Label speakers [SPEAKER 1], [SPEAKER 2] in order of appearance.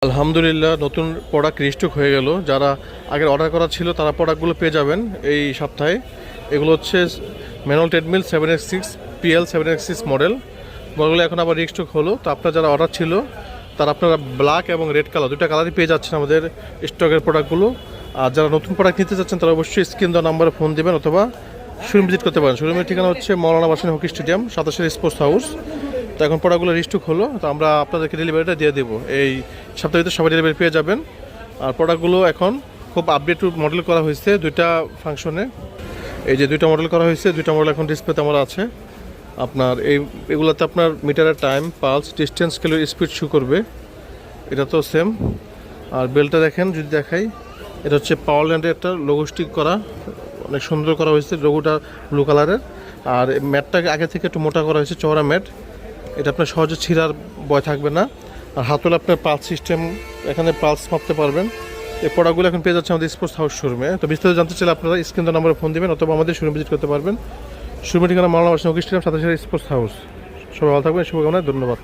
[SPEAKER 1] আলহামদুলিল্লাহ নতুন product restock হয়ে গেল। যারা আগের অর্ডার করা ছিল তারা প্রোডাক্টগুলো পেয়ে যাবেন এই সপ্তাহে। এগুলো হচ্ছে manual treadmill 7x6 PL 7x6 মডেলগুলো এখন আবার রিস্টক হলো। তো আপনার যারা অর্ডার ছিল তারা আপনারা ব্ল্যাক এবং রেড কালার দুটো কালারই পেয়ে যাচ্ছেন আমাদের স্টকের প্রোডাক্টগুলো। আর যারা নতুন প্রোডাক্ট নিতে চাচ্ছেন তারা অবশ্যই স্ক্রিন দেওয়া নাম্বারে ফোন দেবেন অথবা শোরুম ভিজিট করতে পারেন। শোরুমের ঠিকানা হচ্ছে Maulana Bhashani hockey stadium 27 sports house. তো এখন প্রোডাক্টগুলো রিস্টক হলো, তো আমরা আপনাদেরকে ডেলিভারিটা দিয়ে দেবো। এই সপ্তাহে সবাই ডেলিভারি পেয়ে যাবেন। আর প্রোডাক্টগুলো এখন খুব আপডেট মডেল করা হয়েছে দুইটা ফাংশনে। এই যে দুইটা মডেল করা হয়েছে, দুইটা মডেল এখন ডিসপ্লেতে আমার আছে। আপনার এগুলোতে আপনার মিটারের টাইম, পালস, ডিস্টেন্স, স্কেলের স্পিড শো করবে। এটা তো সেম। আর বেলটা দেখেন, যদি দেখাই, এটা হচ্ছে পাওয়ারল্যান্ডের একটা লোগো স্টিক করা, অনেক সুন্দর করা হয়েছে লোগোটা ব্লু কালারের। আর ম্যাটটাকে আগে থেকে একটু মোটা করা হয়েছে, চওড়া ম্যাট। এটা আপনার সহজে ছিঁড়ার ভয় থাকবে না। আর হাতলে আপনার পালস সিস্টেম, এখানে পালস মাপতে পারবেন। এই প্রোডাক্টগুলো এখন পেয়ে যাচ্ছে আমাদের স্পোর্টস হাউস শোরুমে। তো বিস্তারিত জানতে চাইলে আপনারা স্ক্রিন নাম্বারে ফোন দেবেন অথবা আমাদের শোরুম ভিজিট করতে পারবেন। শোরুমের ঠিকানা Maulana Bhashani hockey stadium 27 sports house. সবাই ভালো থাকবেন, শুভকামনায়, ধন্যবাদ।